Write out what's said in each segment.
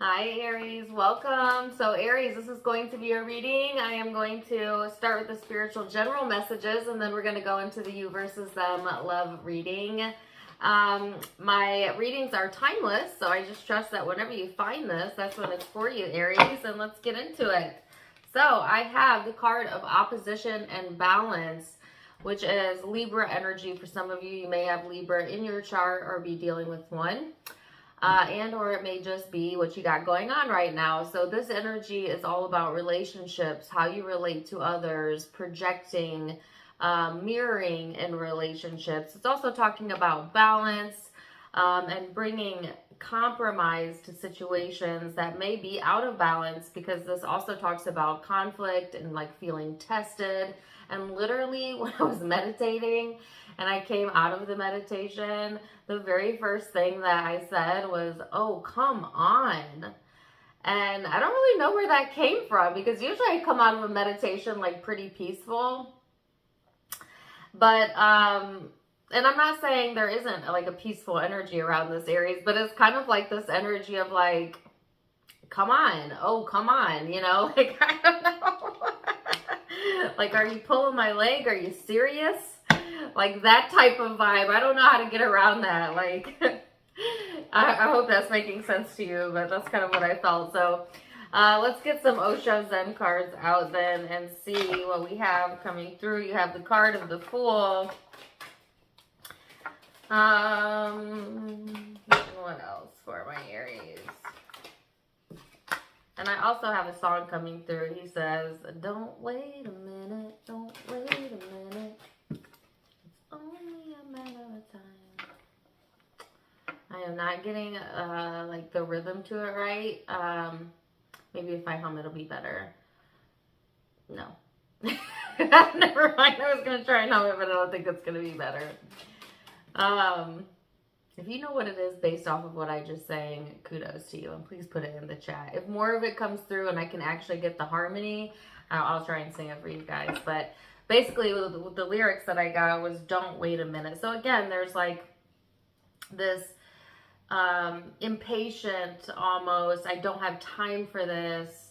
Hi Aries, welcome. So Aries, this is going to be a reading. I am going to start with the spiritual general messages and then we're going to go into the you versus them love reading. My readings are timeless, so I just trust that whenever you find this, that's when it's for you, Aries, and let's get into it. So I have the card of opposition and balance, which is Libra energy. For some of you, you may have Libra in your chart or be dealing with one. And or it may just be what you got going on right now. So this energy is all about relationships, how you relate to others, projecting, mirroring in relationships. It's also talking about balance and bringing compromise to situations that may be out of balance, because this also talks about conflict and like feeling tested. And literally when I was meditating and I came out of the meditation, the very first thing that I said was, "Oh, come on." And I don't really know where that came from, because usually I come out of a meditation like pretty peaceful. But and I'm not saying there isn't like a peaceful energy around this Aries, but it's kind of like this energy of like, come on, oh, come on, like, I don't know. Like, are you pulling my leg? Are you serious? Like that type of vibe. I don't know how to get around that. Like, I hope that's making sense to you, but that's kind of what I felt. So let's get some Osho Zen cards out then and see what we have coming through. You have the card of the Fool. And what else for my Aries? And I also have a song coming through. He says, "Don't wait a minute, don't wait a minute. It's only a matter of time." I am not getting like the rhythm to it right. Maybe if I hum, it'll be better. No. Never mind. I was going to try and hum it, but I don't think it's going to be better. If you know what it is based off of what I just sang, kudos to you, and please put it in the chat. If more of it comes through and I can actually get the harmony, I'll try and sing it for you guys. But basically, with the lyrics that I got was, "Don't wait a minute." So again, there's like this impatient almost, I don't have time for this,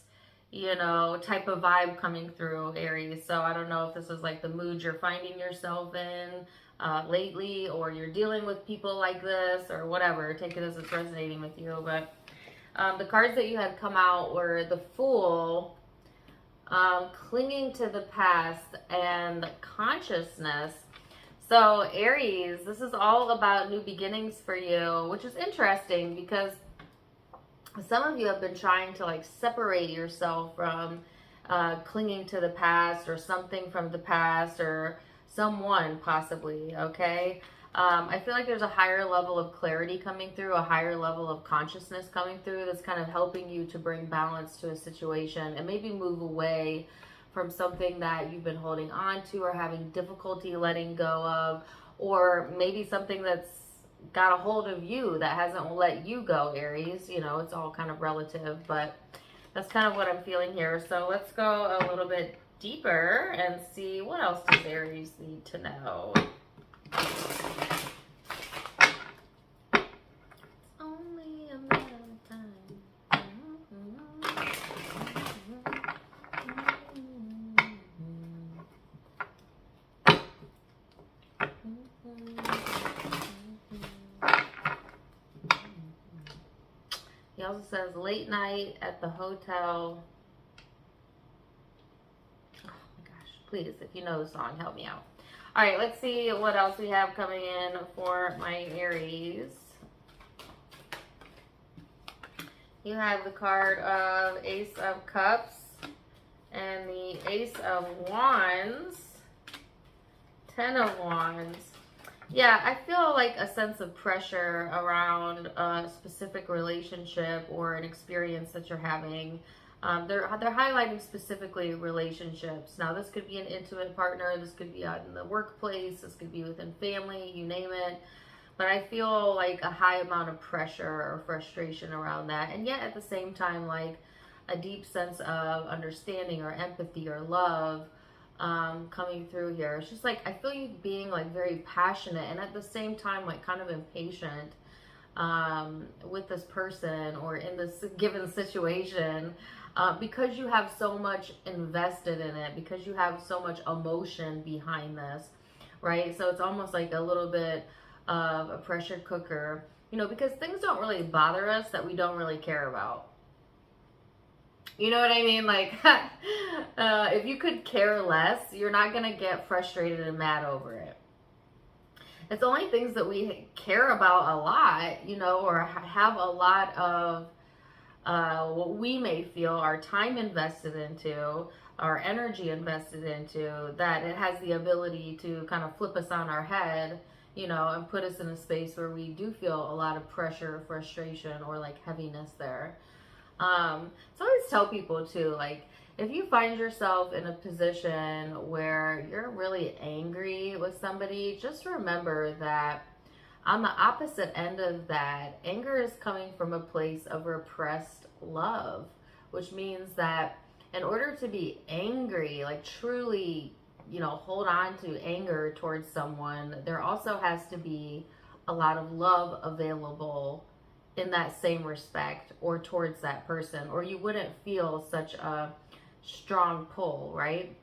type of vibe coming through, Aries. So I don't know if this is like the mood you're finding yourself in lately, or you're dealing with people like this, or whatever. Take it as it's resonating with you. But the cards that you had come out were the Fool, clinging to the past, and consciousness. So Aries, this is all about new beginnings for you, which is interesting because some of you have been trying to like separate yourself from clinging to the past, or something from the past, or someone possibly, okay? I feel like there's a higher level of clarity coming through, a higher level of consciousness coming through that's kind of helping you to bring balance to a situation and maybe move away from something that you've been holding on to or having difficulty letting go of, or maybe something that's got a hold of you that hasn't let you go, Aries. It's all kind of relative, but that's kind of what I'm feeling here. So let's go a little bit deeper and see what else does Aries need to know. Only a matter of time. He also says late night at the hotel. Oh my gosh, please, if you know the song, help me out. All right, let's see what else we have coming in for my Aries. You have the card of Ace of Cups and the Ace of Wands, Ten of Wands. Yeah, I feel like a sense of pressure around a specific relationship or an experience that you're having. They're highlighting specifically relationships. Now, this could be an intimate partner. This could be out in the workplace. This could be within family, you name it. But I feel like a high amount of pressure or frustration around that. And yet at the same time, like a deep sense of understanding or empathy or love coming through here. It's just like, I feel you being like very passionate and at the same time like kind of impatient with this person or in this given situation, because you have so much invested in it, because you have so much emotion behind this, right? So it's almost like a little bit of a pressure cooker, you know, because things don't really bother us that we don't really care about. You know what I mean? Like, if you could care less, you're not going to get frustrated and mad over it. It's only things that we care about a lot, you know, or have a lot of what we may feel our time invested into, our energy invested into, that it has the ability to kind of flip us on our head, you know, and put us in a space where we do feel a lot of pressure, frustration, or like heaviness there. So I always tell people too, like, if you find yourself in a position where you're really angry with somebody, just remember that on the opposite end of that, anger is coming from a place of repressed love, which means that in order to be angry, like truly, you know, hold on to anger towards someone, there also has to be a lot of love available in that same respect or towards that person, or you wouldn't feel such a strong pull, right?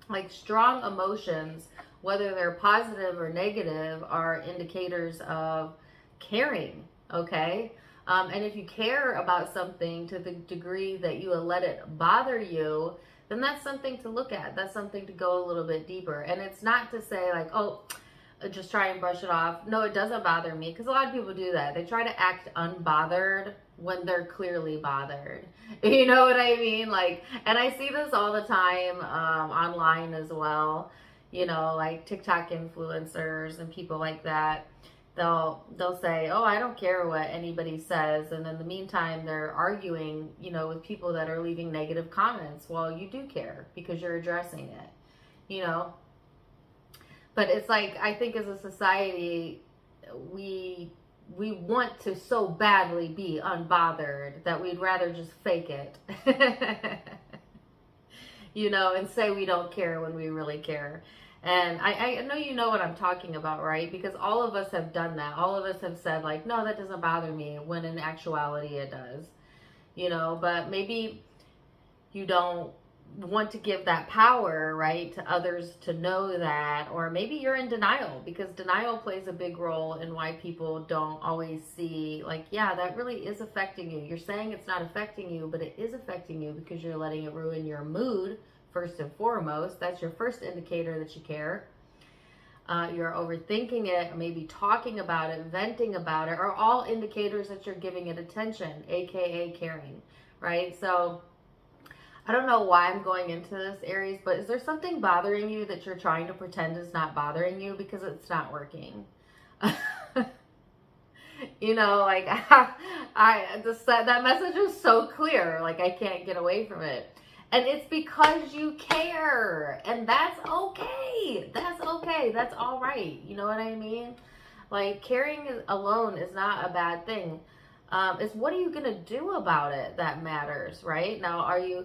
Like strong emotions, whether they're positive or negative, are indicators of caring, okay? And if you care about something to the degree that you let it bother you, then that's something to look at. That's something to go a little bit deeper. And it's not to say like, oh, just try and brush it off. No, it doesn't bother me, because a lot of people do that. They try to act unbothered when they're clearly bothered. You know what I mean? Like, and I see this all the time online as well. You know, like TikTok influencers and people like that. They'll say, "Oh, I don't care what anybody says," and in the meantime, they're arguing, you know, with people that are leaving negative comments. Well, you do care because you're addressing it. You know. But it's like, I think as a society, we want to so badly be unbothered that we'd rather just fake it. You know, and say we don't care when we really care. And I know you know what I'm talking about, right? Because all of us have done that. All of us have said like, no, that doesn't bother me, when in actuality it does. You know, but maybe you don't want to give that power, right, to others to know that, or maybe you're in denial, because denial plays a big role in why people don't always see like, yeah, that really is affecting you. You're saying it's not affecting you, but it is affecting you because you're letting it ruin your mood first and foremost. That's your first indicator that you care. You're overthinking it, or maybe talking about it, venting about it, are all indicators that you're giving it attention, aka caring, right? So I don't know why I'm going into this, Aries, but is there something bothering you that you're trying to pretend is not bothering you, because it's not working? You know, like, that message is so clear, like I can't get away from it. And it's because you care, and that's okay. That's okay. That's all right. You know what I mean? Like, caring alone is not a bad thing. It's what are you going to do about it that matters, right? Now, are you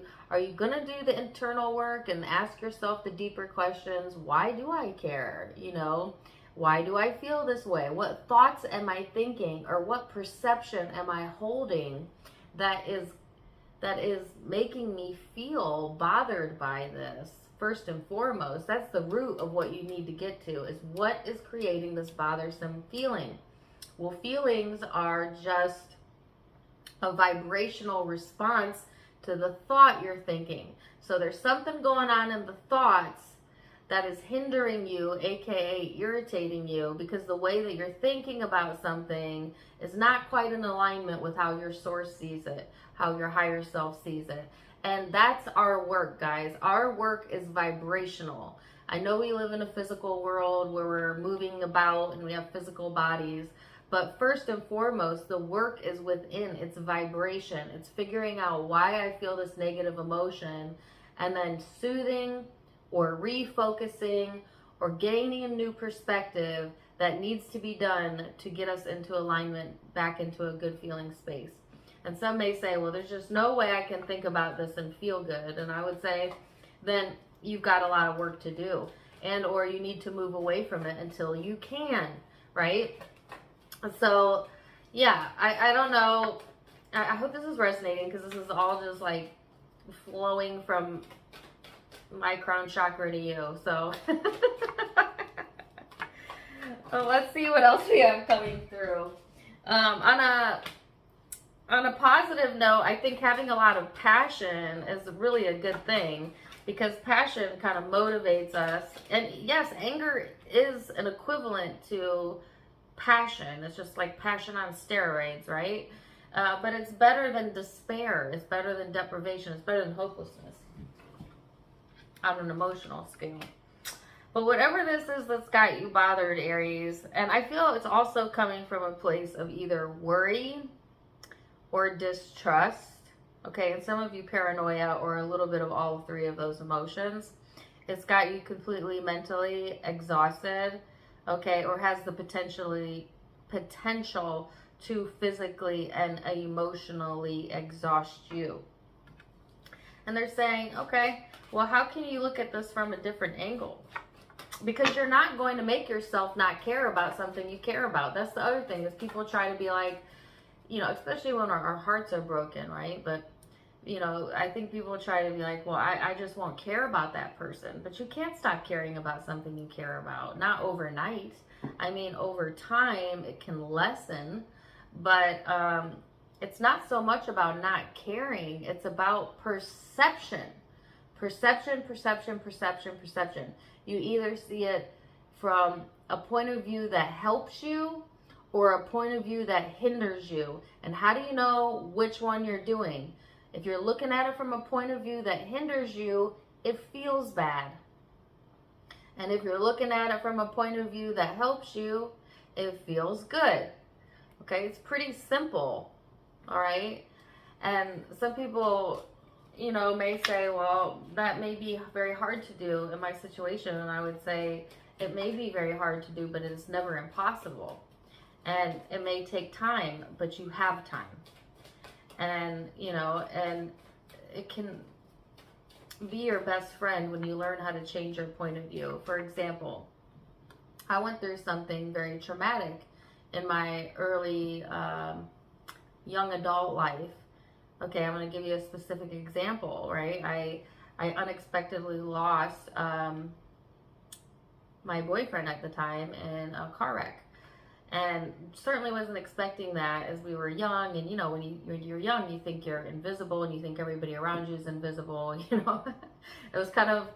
going to do the internal work and ask yourself the deeper questions? Why do I care? You know, why do I feel this way? What thoughts am I thinking, or what perception am I holding that is making me feel bothered by this? First and foremost, that's the root of what you need to get to, is what is creating this bothersome feeling. Well, feelings are just a vibrational response to the thought you're thinking. So there's something going on in the thoughts that is hindering you, aka irritating you, because the way that you're thinking about something is not quite in alignment with how your source sees it, how your higher self sees it. And that's our work, guys. Our work is vibrational. I know we live in a physical world where we're moving about and we have physical bodies, but first and foremost, the work is within. It's vibration. It's figuring out why I feel this negative emotion, and then soothing or refocusing or gaining a new perspective that needs to be done to get us into alignment, back into a good feeling space. And some may say, well, there's just no way I can think about this and feel good. And I would say, then you've got a lot of work to do, and or you need to move away from it until you can, right? So, yeah, I don't know. I hope this is resonating because this is all just like flowing from my crown chakra to you. So well, let's see what else we have coming through. On a positive note, I think having a lot of passion is really a good thing because passion kind of motivates us. And yes, anger is an equivalent to passion. It's just like passion on steroids, right? But it's better than despair. It's better than deprivation. It's better than hopelessness on an emotional scale. But whatever this is that's got you bothered, Aries, and I feel it's also coming from a place of either worry or distrust, okay? And some of you paranoia or a little bit of all three of those emotions. It's got you completely mentally exhausted, okay? Or has the potential to physically and emotionally exhaust you. And they're saying, okay, well, how can you look at this from a different angle? Because you're not going to make yourself not care about something you care about. That's the other thing, is people try to be like, you know, especially when our hearts are broken, right? But, you know, I think people try to be like, well, I just won't care about that person. But you can't stop caring about something you care about. Not overnight. I mean, over time, it can lessen. But it's not so much about not caring. It's about perception. Perception, perception, perception, perception. You either see it from a point of view that helps you or a point of view that hinders you. And how do you know which one you're doing? If you're looking at it from a point of view that hinders you, it feels bad. And if you're looking at it from a point of view that helps you, it feels good. Okay, it's pretty simple. All right. And some people, you know, may say, well, that may be very hard to do in my situation. And I would say it may be very hard to do, but it is never impossible. And it may take time, but you have time. And, you know, and it can be your best friend when you learn how to change your point of view. For example, I went through something very traumatic in my early young adult life. Okay, I'm going to give you a specific example, right? I unexpectedly lost my boyfriend at the time in a car wreck. And certainly wasn't expecting that, as we were young. And, you know, when you're young, you think you're invisible and you think everybody around you is invisible, you know. It was kind of,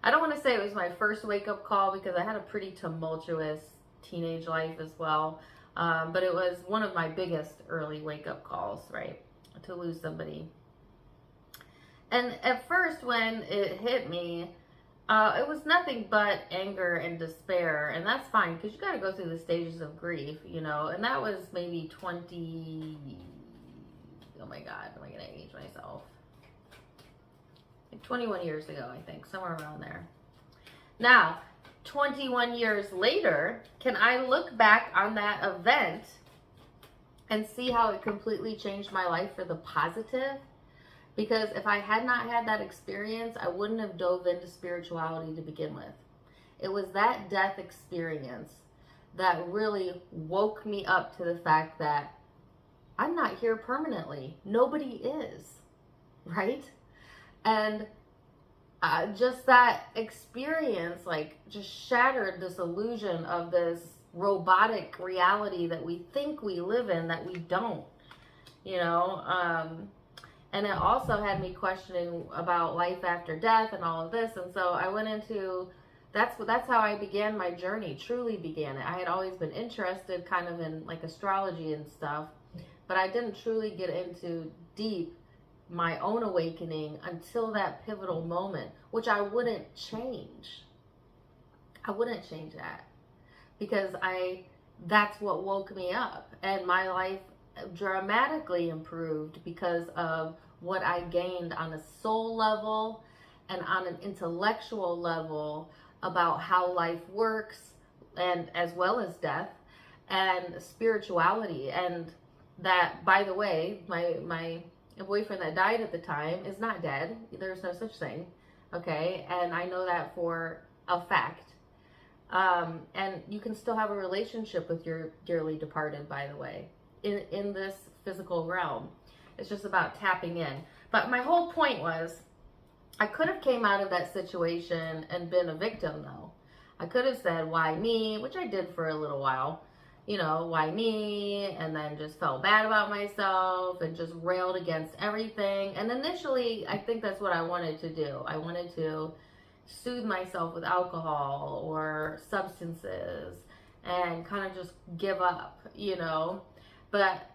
I don't want to say it was my first wake-up call because I had a pretty tumultuous teenage life as well. But it was one of my biggest early wake-up calls, right, to lose somebody. And at first when it hit me, it was nothing but anger and despair, and that's fine because you got to go through the stages of grief, you know. And that was maybe 20. Oh my God, am I gonna age myself? Like 21 years ago, I think, somewhere around there. Now, 21 years later, can I look back on that event and see how it completely changed my life for the positive? Because if I had not had that experience, I wouldn't have dove into spirituality to begin with. It was that death experience that really woke me up to the fact that I'm not here permanently. Nobody is, right? And just that experience, like, just shattered this illusion of this robotic reality that we think we live in that we don't, you know. And it also had me questioning about life after death and all of this. And so I went into, that's how I began my journey, truly began it. I had always been interested kind of in like astrology and stuff, but I didn't truly get into deep my own awakening until that pivotal moment, which I wouldn't change. I wouldn't change that because that's what woke me up, and my life dramatically improved because of what I gained on a soul level and on an intellectual level about how life works, and as well as death and spirituality. And that, by the way, my boyfriend that died at the time is not dead. There's no such thing. Okay. And I know that for a fact. And you can still have a relationship with your dearly departed, by the way. in this physical realm. It's just about tapping in. But my whole point was, I could have came out of that situation and been a victim though. I could have said, why me? Which I did for a little while. You know, why me? And then just felt bad about myself and just railed against everything. And initially, I think that's what I wanted to do. I wanted to soothe myself with alcohol or substances and kind of just give up, you know. But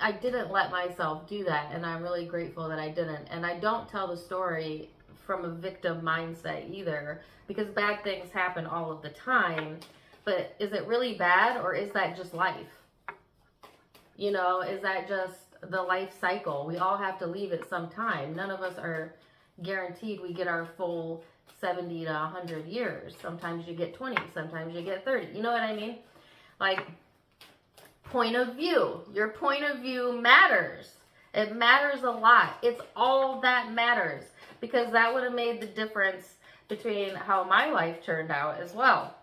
I didn't let myself do that, and I'm really grateful that I didn't. And I don't tell the story from a victim mindset either, because bad things happen all of the time. But is it really bad, or is that just life? You know, is that just the life cycle? We all have to leave at some time. None of us are guaranteed we get our full 70 to 100 years. Sometimes you get 20, sometimes you get 30. You know what I mean? Like, point of view. Your point of view matters. It matters a lot. It's all that matters, because that would have made the difference between how my life turned out as well.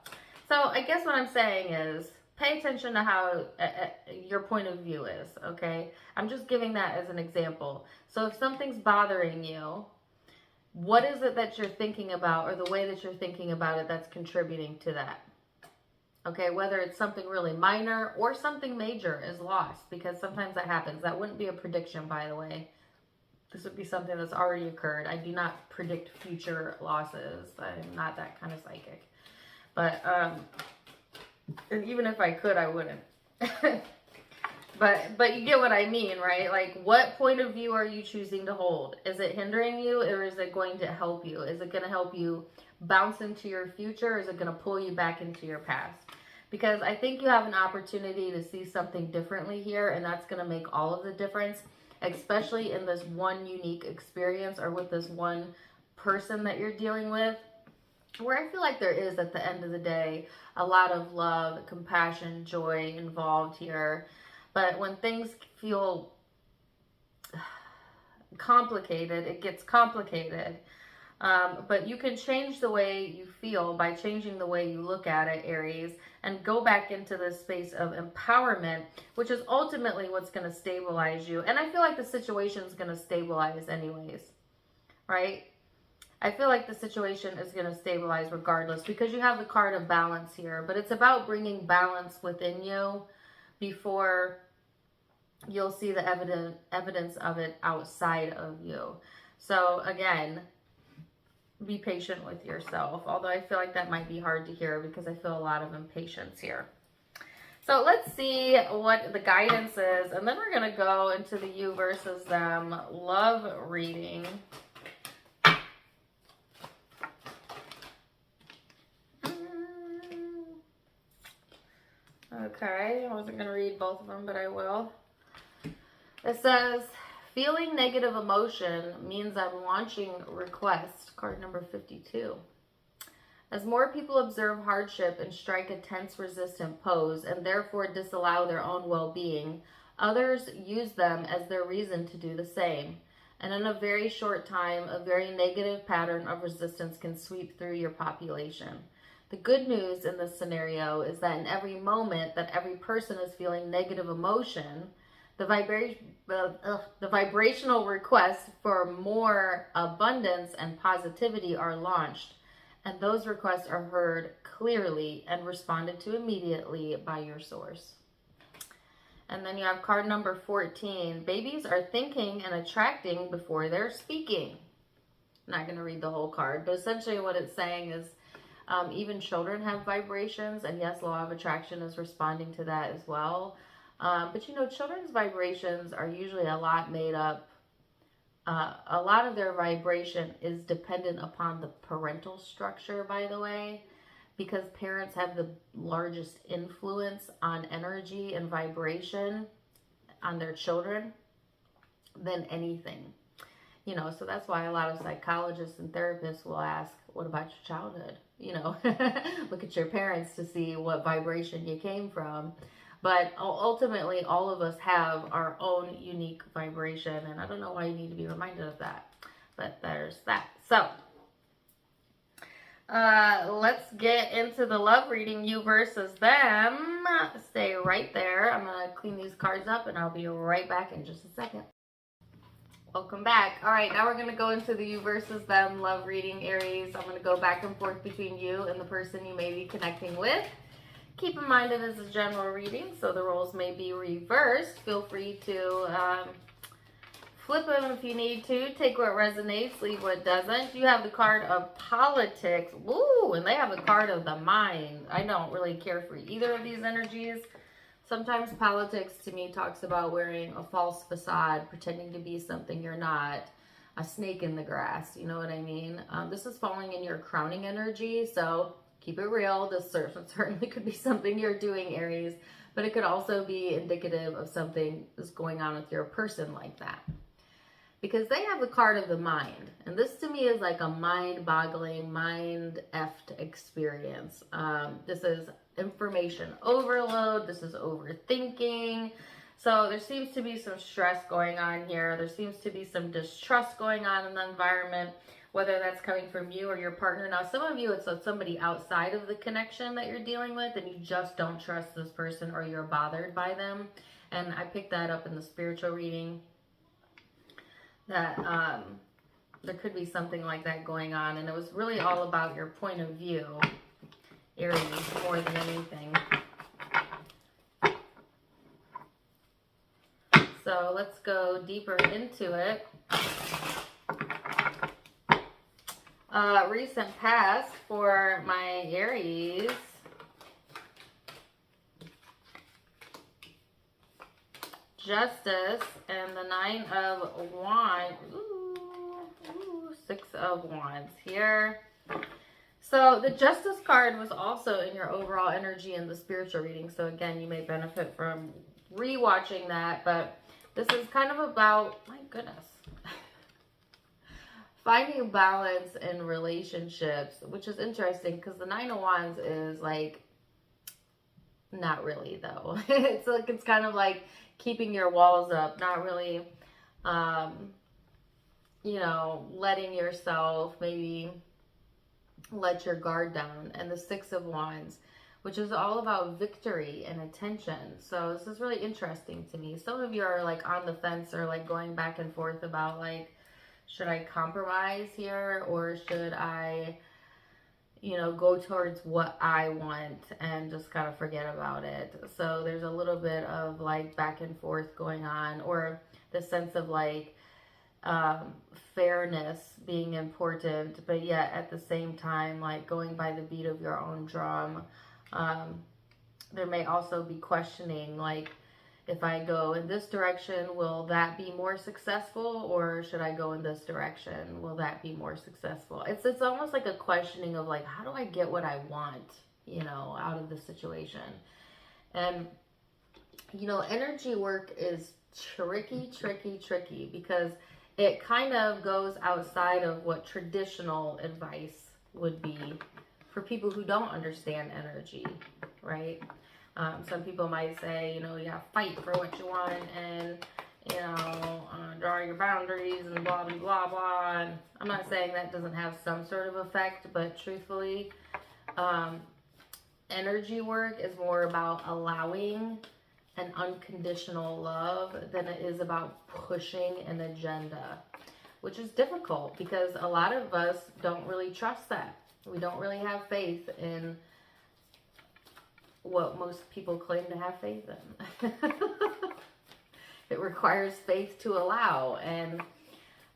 So I guess what I'm saying is, pay attention to how your point of view is, okay? I'm just giving that as an example. So if something's bothering you, what is it that you're thinking about, or the way that you're thinking about it, that's contributing to that? Okay, whether it's something really minor or something major is lost, because sometimes that happens. That wouldn't be a prediction, by the way. This would be something that's already occurred. I do not predict future losses. I'm not that kind of psychic. But, and even if I could, I wouldn't. But you get what I mean, right? Like, what point of view are you choosing to hold? Is it hindering you, or is it going to help you? Is it going to help you bounce into your future, or is it going to pull you back into your past? Because I think you have an opportunity to see something differently here, and that's going to make all of the difference, especially in this one unique experience, or with this one person that you're dealing with, where I feel like there is, at the end of the day, a lot of love, compassion, joy involved here. But when things feel complicated, it gets complicated. But you can change the way you feel by changing the way you look at it, Aries, and go back into this space of empowerment, which is ultimately what's going to stabilize you. And I feel like the situation is going to stabilize anyways, right? I feel like the situation is going to stabilize regardless, because you have the card of balance here. But it's about bringing balance within you before you'll see the evidence of it outside of you. So again, be patient with yourself. Although I feel like that might be hard to hear, because I feel a lot of impatience here. So let's see what the guidance is. And then we're going to go into the you versus them love reading. Okay, I wasn't going to read both of them, but I will. It says, feeling negative emotion means I'm launching request, card number 52. As more people observe hardship and strike a tense, resistant pose, and therefore disallow their own well-being, others use them as their reason to do the same. And in a very short time, a very negative pattern of resistance can sweep through your population. The good news in this scenario is that in every moment that every person is feeling negative emotion, the vibrational requests for more abundance and positivity are launched, and those requests are heard clearly and responded to immediately by your source. And then you have card number 14. Babies are thinking and attracting before they're speaking. I'm not going to read the whole card, but essentially what it's saying is, even children have vibrations, and yes, law of attraction is responding to that as well. But you know, children's vibrations are usually a lot made up. A lot of their vibration is dependent upon the parental structure, by the way, because parents have the largest influence on energy and vibration on their children than anything. You know, so that's why a lot of psychologists and therapists will ask, what about your childhood? You know, look at your parents to see what vibration you came from. But ultimately, all of us have our own unique vibration. And I don't know why you need to be reminded of that. But there's that. So, Let's get into the love reading, you versus them. Stay right there. I'm going to clean these cards up and I'll be right back in just a second. Welcome back. All right, now we're going to go into the you versus them love reading, Aries. I'm going to go back and forth between you and the person you may be connecting with. Keep in mind it is a general reading, so the roles may be reversed. Feel free to flip them if you need to. Take what resonates, leave what doesn't. You have the card of politics. Woo! And they have the card of the mind. I don't really care for either of these energies. Sometimes politics to me talks about wearing a false facade, pretending to be something you're not, a snake in the grass. You know what I mean? This is falling in your crowning energy, so keep it real. This certainly could be something you're doing, Aries, but it could also be indicative of something that's going on with your person like that. Because they have the card of the mind. And this to me is like a mind-boggling, mind-effed experience. This is information overload. This is overthinking. So there seems to be some stress going on here. There seems to be some distrust going on in the environment, whether that's coming from you or your partner. Now, some of you, it's somebody outside of the connection that you're dealing with, and you just don't trust this person or you're bothered by them. And I picked that up in the spiritual reading. That there could be something like that going on, and it was really all about your point of view, Aries, more than anything. So let's go deeper into it. Recent past for my Aries. Justice and the 9 of Wands. Ooh, 6 of Wands here. So the Justice card was also in your overall energy in the spiritual reading. So again, you may benefit from rewatching that. But this is kind of about, my goodness, finding balance in relationships, which is interesting because the 9 of Wands is like, not really though. It's kind of like keeping your walls up, not really, you know, letting yourself maybe let your guard down. And the 6 of Wands, which is all about victory and attention. So this is really interesting to me. Some of you are like on the fence or like going back and forth about like, should I compromise here or should I, you know, go towards what I want and just kind of forget about it. So there's a little bit of like back and forth going on, or the sense of like fairness being important, but yet at the same time, like going by the beat of your own drum. There may also be questioning, like, if I go in this direction, will that be more successful? Or should I go in this direction? Will that be more successful? It's almost like a questioning of like, how do I get what I want, you know, out of the situation? And, you know, energy work is tricky because it kind of goes outside of what traditional advice would be for people who don't understand energy, right? Some people might say, you know, you gotta fight for what you want and, you know, draw your boundaries and blah, blah, blah, blah. And I'm not saying that doesn't have some sort of effect, but truthfully, energy work is more about allowing an unconditional love than it is about pushing an agenda, which is difficult because a lot of us don't really trust that. We don't really have faith in what most people claim to have faith in. It requires faith to allow, and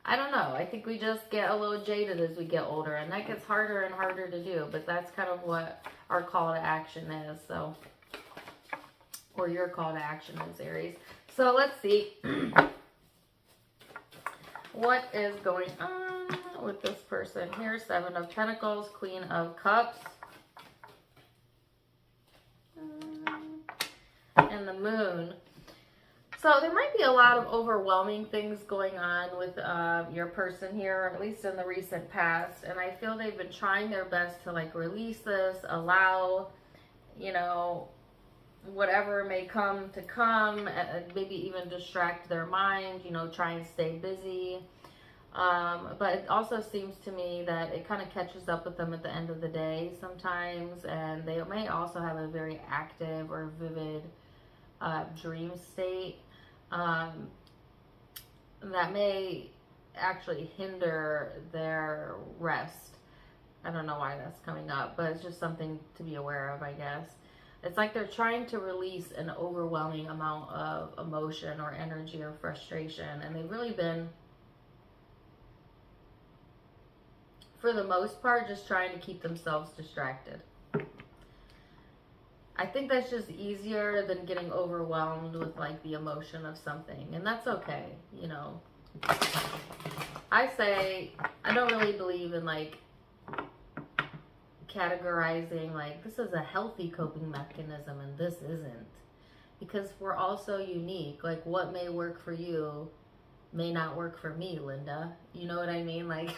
I don't know, I think we just get a little jaded as we get older, and that gets harder and harder to do, but that's kind of what our call to action is, so, or your call to action is, Aries. So let's see what is going on with this person here. 7 of Pentacles, Queen of Cups, and the Moon. So there might be a lot of overwhelming things going on with your person here, at least in the recent past. And I feel they've been trying their best to like release this, allow, you know, whatever may come to come, maybe even distract their mind, you know, try and stay busy. But it also seems to me that it kind of catches up with them at the end of the day sometimes, and they may also have a very active or vivid dream state that may actually hinder their rest. I don't know why that's coming up, but it's just something to be aware of, I guess. It's like they're trying to release an overwhelming amount of emotion or energy or frustration, and they've really been, for the most part, just trying to keep themselves distracted. I think that's just easier than getting overwhelmed with like the emotion of something, and that's okay, you know. I say, I don't really believe in like categorizing like this is a healthy coping mechanism and this isn't, because we're all so unique. Like what may work for you may not work for me, Linda. You know what I mean? Like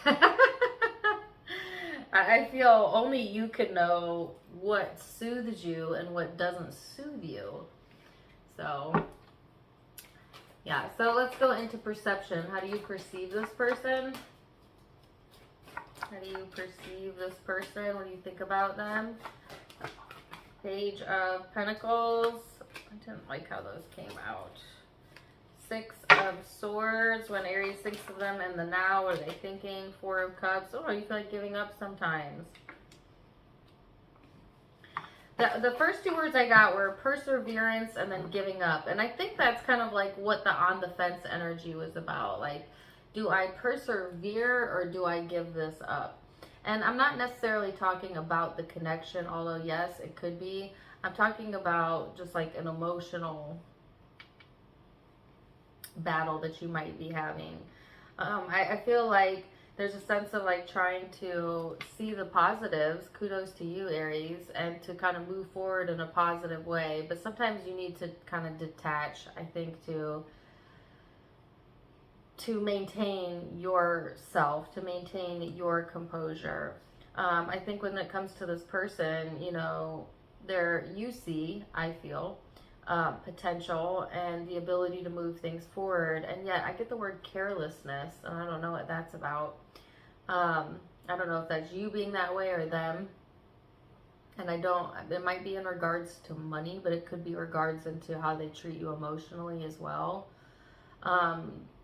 I feel only you can know what soothes you and what doesn't soothe you. So yeah, so let's go into perception. How do you perceive this person? How do you perceive this person? What do you think about them? Page of Pentacles. I didn't like how those came out. Six of Swords. When Aries thinks of them in the now, what are they thinking? Four of Cups. Oh, you feel like giving up sometimes. The first two words I got were perseverance and then giving up. And I think that's kind of like what the on the fence energy was about. Like, do I persevere or do I give this up? And I'm not necessarily talking about the connection, although yes, it could be. I'm talking about just like an emotional battle that you might be having. I feel like there's a sense of like trying to see the positives. Kudos to you, Aries, and to kind of move forward in a positive way. But sometimes you need to kind of detach, I think, to maintain yourself, to maintain your composure. I think when it comes to this person, you know, you see, I feel, potential and the ability to move things forward. And yet I get the word carelessness, and I don't know what that's about. I don't know if that's you being that way or them. And it might be in regards to money, but it could be regards into how they treat you emotionally as well.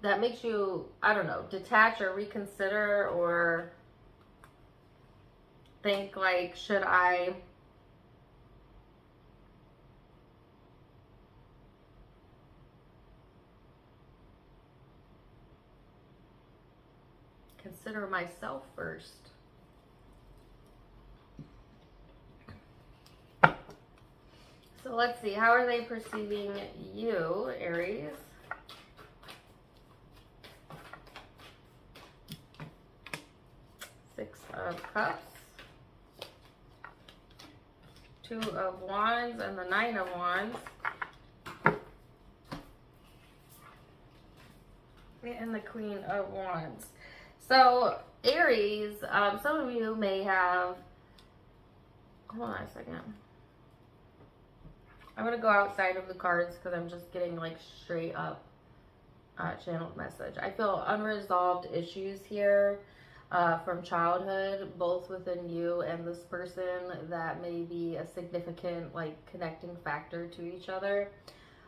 That makes you, I don't know, detach or reconsider or think like, should I consider myself first? So let's see, how are they perceiving you, Aries? Six of Cups, Two of Wands, and the Nine of Wands. And the Queen of Wands. So, Aries, some of you may have, hold on a second. I'm going to go outside of the cards because I'm just getting like straight up channeled message. I feel unresolved issues here from childhood, both within you and this person, that may be a significant like connecting factor to each other.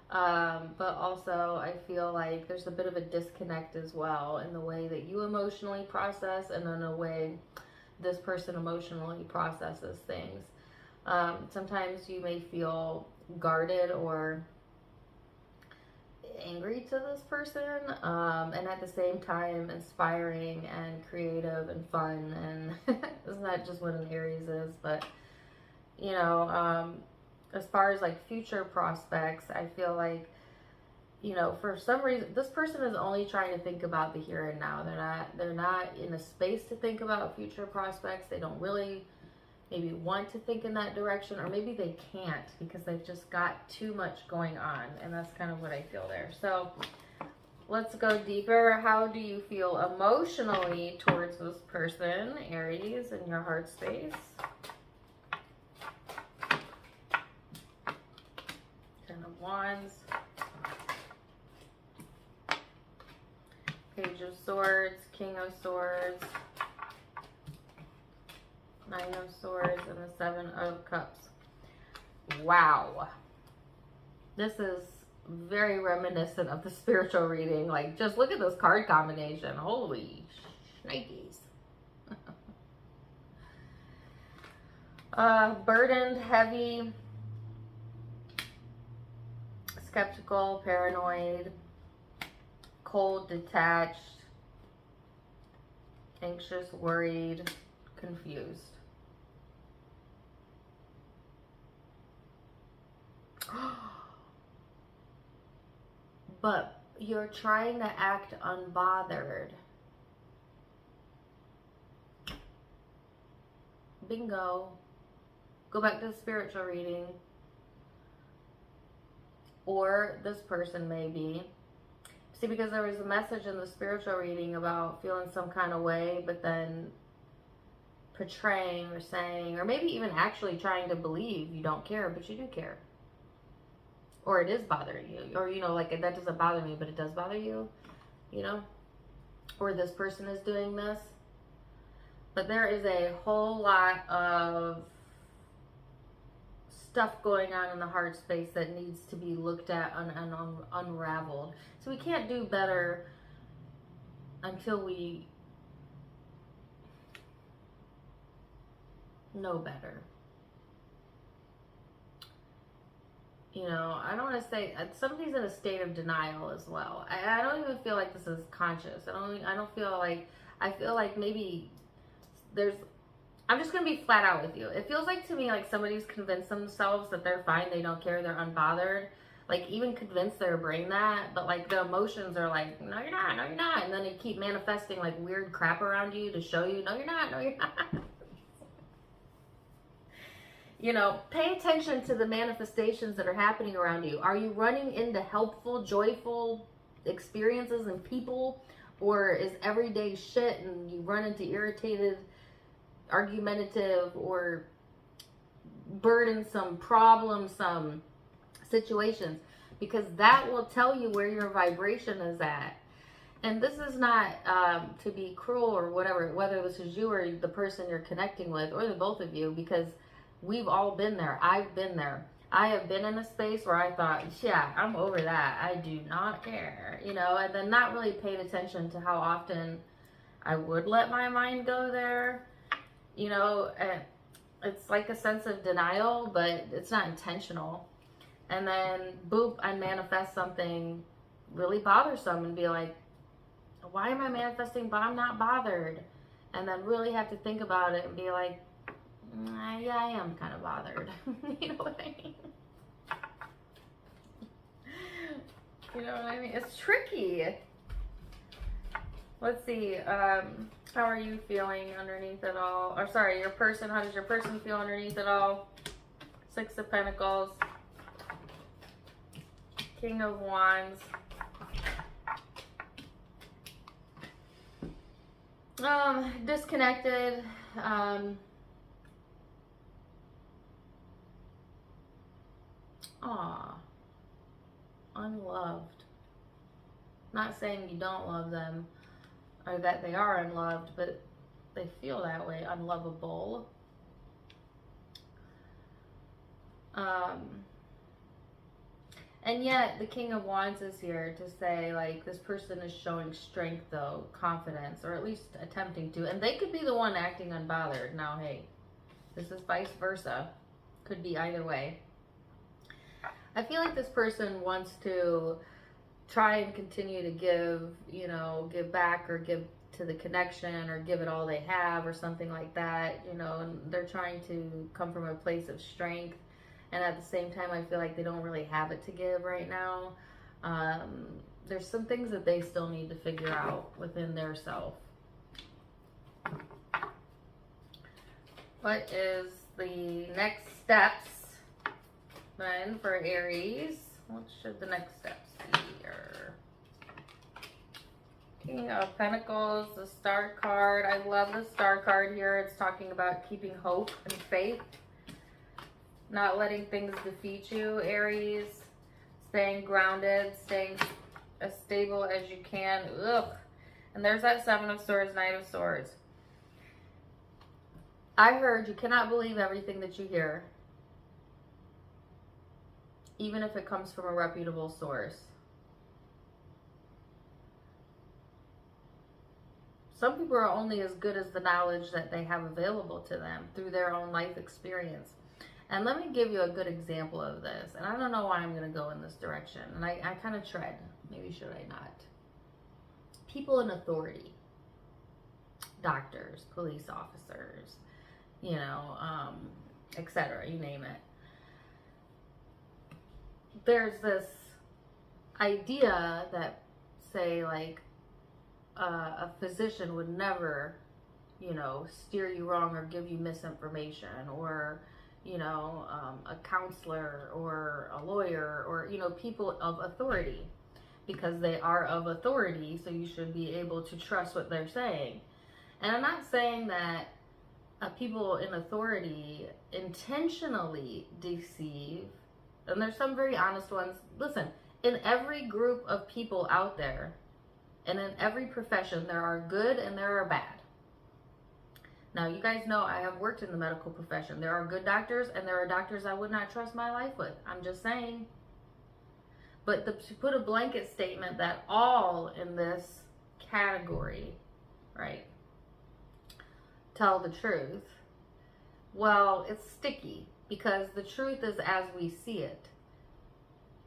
But also I feel like there's a bit of a disconnect as well in the way that you emotionally process and in a way this person emotionally processes things. Sometimes you may feel guarded or angry to this person, and at the same time inspiring and creative and fun, and isn't that just what an Aries is? But you know, as far as like future prospects, I feel like, you know, for some reason this person is only trying to think about the here and now. They're not in a space to think about future prospects. They don't really maybe want to think in that direction, or maybe they can't because they've just got too much going on, and that's kind of what I feel there. So let's go deeper. How do you feel emotionally towards this person, Aries, in your heart space? Ten of Wands, Page of Swords, King of Swords, Nine of Swords, and the Seven of Cups. Wow. This is very reminiscent of the spiritual reading. Like, just look at this card combination. Holy shnikes. Burdened, heavy, skeptical, paranoid, cold, detached, anxious, worried, confused. But you're trying to act unbothered. Bingo. Go back to the spiritual reading. Or this person maybe. See, because there was a message in the spiritual reading about feeling some kind of way, but then portraying or saying, or maybe even actually trying to believe you don't care, but you do care. Or it is bothering you. Or, you know, like, that doesn't bother me, but it does bother you, you know? Or this person is doing this. But there is a whole lot of stuff going on in the heart space that needs to be looked at and unraveled. So we can't do better until we know better. You know, I don't want to say, somebody's in a state of denial as well. I don't even feel like this is conscious. I don't feel like, I feel like maybe there's, I'm just going to be flat out with you. It feels like to me like somebody's convinced themselves that they're fine, they don't care, they're unbothered. Like, even convince their brain that, but like the emotions are like, no you're not, no you're not. And then they keep manifesting like weird crap around you to show you, no you're not, no you're not. You know, pay attention to the manifestations that are happening around you. Are you running into helpful, joyful experiences and people? Or is everyday shit and you run into irritated, argumentative, or burdensome, problemsome situations? Because that will tell you where your vibration is at. And this is not to be cruel or whatever, whether this is you or the person you're connecting with, or the both of you, because we've all been there. I've been there. I have been in a space where I thought, yeah, I'm over that. I do not care, you know, and then not really paying attention to how often I would let my mind go there. You know, it's like a sense of denial, but it's not intentional. And then, boop, I manifest something really bothersome and be like, why am I manifesting, but I'm not bothered? And then really have to think about it and be like, yeah, I am kind of bothered. You know what I mean? You know what I mean? It's tricky. Let's see. How are you feeling underneath it all? Or sorry, your person. How does your person feel underneath it all? Six of Pentacles. King of Wands. Disconnected. Aw, unloved. Not saying you don't love them or that they are unloved, but they feel that way, unlovable. And yet the King of Wands is here to say, like, this person is showing strength though, confidence, or at least attempting to, and they could be the one acting unbothered. Now, hey, this is vice versa. Could be either way. I feel like this person wants to try and continue to give, you know, give back or give to the connection or give it all they have or something like that, you know, and they're trying to come from a place of strength. And at the same time, I feel like they don't really have it to give right now. There's some things that they still need to figure out within their self. What is the next steps then for Aries? What should the next steps be here? King of Pentacles, the Star card. I love the Star card here. It's talking about keeping hope and faith. Not letting things defeat you, Aries. Staying grounded, staying as stable as you can. Ugh. And there's that Seven of Swords, Knight of Swords. I heard you cannot believe everything that you hear, even if it comes from a reputable source. Some people are only as good as the knowledge that they have available to them through their own life experience. And let me give you a good example of this. And I don't know why I'm going to go in this direction. And I kind of tread. Maybe should I not? People in authority. Doctors, police officers, you know, etc. You name it. There's this idea that, say, like, a physician would never, you know, steer you wrong or give you misinformation, or, you know, a counselor or a lawyer, or, you know, people of authority, because they are of authority, so you should be able to trust what they're saying. And I'm not saying that people in authority intentionally deceive, and there's some very honest ones. Listen, in every group of people out there, and in every profession, there are good and there are bad. Now, you guys know I have worked in the medical profession. There are good doctors and there are doctors I would not trust my life with. I'm just saying. But to put a blanket statement that all in this category, right, tell the truth, well, it's sticky, because the truth is as we see it.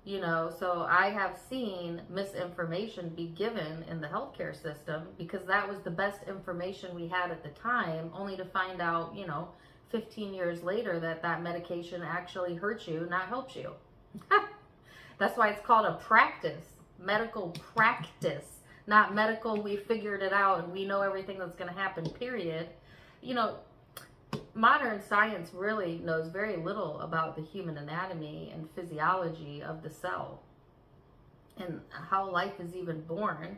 You know, so I have seen misinformation be given in the healthcare system because that was the best information we had at the time, only to find out, you know, 15 years later that that medication actually hurts you, not helps you. That's why it's called a practice, medical practice, not medical, we figured it out and we know everything that's going to happen, period. You know, modern science really knows very little about the human anatomy and physiology of the cell and how life is even born.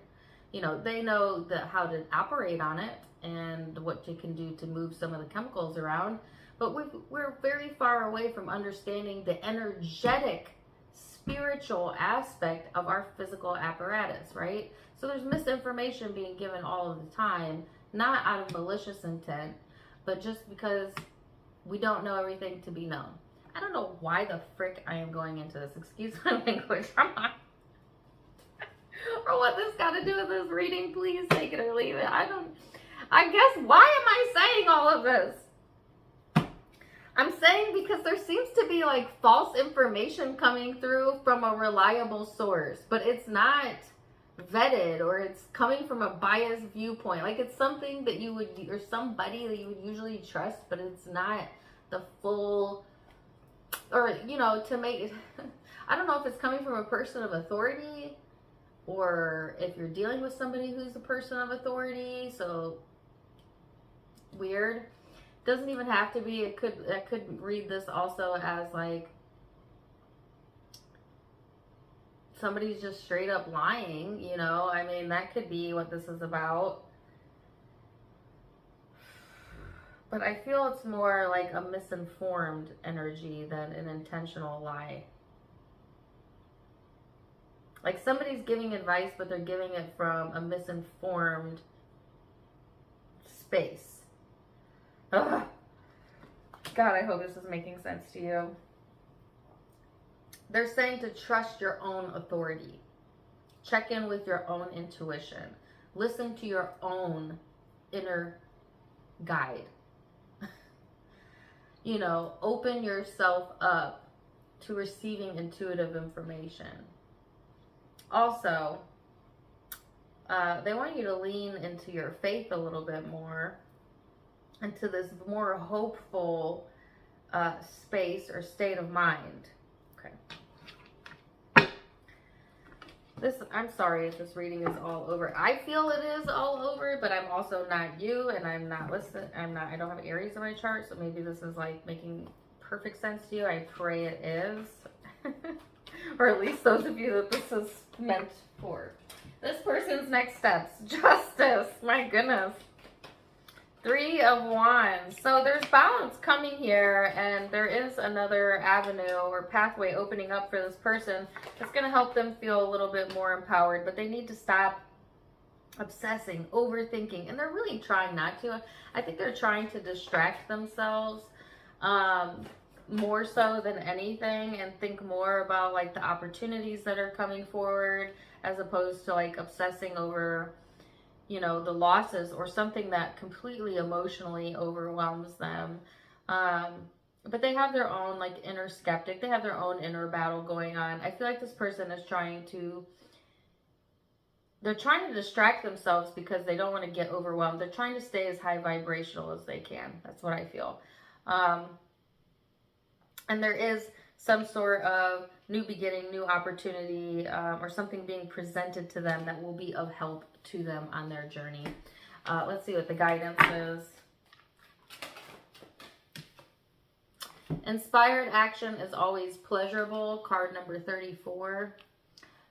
You know, they know how to operate on it and what you can do to move some of the chemicals around, but we're very far away from understanding the energetic, spiritual aspect of our physical apparatus, right? So there's misinformation being given all of the time, not out of malicious intent, but just because we don't know everything to be known. I don't know why the frick I am going into this. Excuse my language. Or what this got to do with this reading. Please take it or leave it. I guess, why am I saying all of this? I'm saying because there seems to be like false information coming through from a reliable source, but it's not vetted, or it's coming from a biased viewpoint. Like, it's something that you would, or somebody that you would usually trust, but it's not the full, or, you know, to make, I don't know if it's coming from a person of authority, or if you're dealing with somebody who's a person of authority. So weird. Doesn't even have to be. I could read this also as like somebody's just straight up lying, you know. I mean, that could be what this is about. But I feel it's more like a misinformed energy than an intentional lie. Like, somebody's giving advice, but they're giving it from a misinformed space. Ugh. God, I hope this is making sense to you. They're saying to trust your own authority. Check in with your own intuition. Listen to your own inner guide. You know, open yourself up to receiving intuitive information. Also, they want you to lean into your faith a little bit more, into this more hopeful space or state of mind. Okay. I'm sorry if this reading is all over. I feel it is all over, but I'm also not you, and I'm not listening. I don't have Aries in my chart, so maybe this is like making perfect sense to you. I pray it is. Or at least those of you that this is meant for. This person's next steps. Justice. My goodness. 3 of Wands. So there's balance coming here, and there is another avenue or pathway opening up for this person that's going to help them feel a little bit more empowered. But they need to stop obsessing, overthinking, and they're really trying not to. I think they're trying to distract themselves more so than anything, and think more about like the opportunities that are coming forward, as opposed to like obsessing over, you know, the losses or something that completely emotionally overwhelms them. Um, but they have their own like inner skeptic. They have their own inner battle going on. I feel like this person is they're trying to distract themselves because they don't want to get overwhelmed. They're trying to stay as high vibrational as they can. That's what I feel. And there is some sort of new beginning, new opportunity, or something being presented to them that will be of help to them on their journey. Let's see what the guidance is. Inspired action is always pleasurable. Card number 34.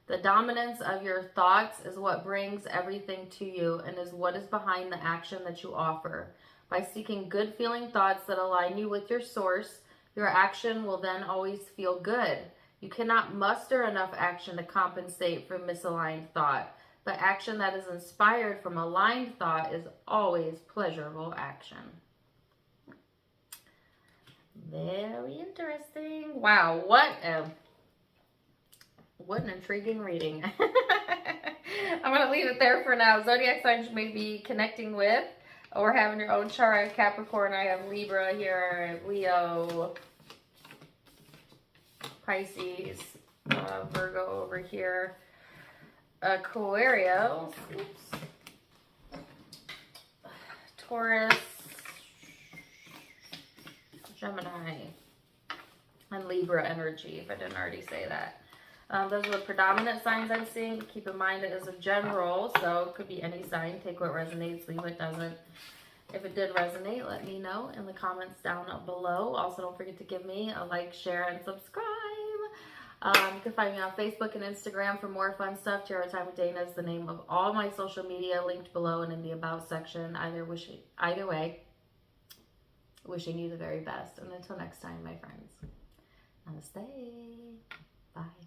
The dominance of your thoughts is what brings everything to you and is what is behind the action that you offer. By seeking good feeling thoughts that align you with your source, your action will then always feel good. You cannot muster enough action to compensate for misaligned thought, but action that is inspired from aligned thought is always pleasurable action. Very interesting. Wow, what an intriguing reading. I'm going to leave it there for now. Zodiac signs you may be connecting with or having your own chart. I have Capricorn, I have Libra here, Leo, Pisces, Virgo over here, Aquarius, Taurus, Gemini, and Libra energy, if I didn't already say that. Those are the predominant signs I'm seeing. Keep in mind it is a general, so it could be any sign. Take what resonates, leave what doesn't. If it did resonate, let me know in the comments down below. Also, don't forget to give me a like, share, and subscribe. You can find me on Facebook and Instagram for more fun stuff. Tarot Time with Dana is the name of all my social media, linked below and in the About section. Either way, wishing you the very best. And until next time, my friends, namaste. Bye.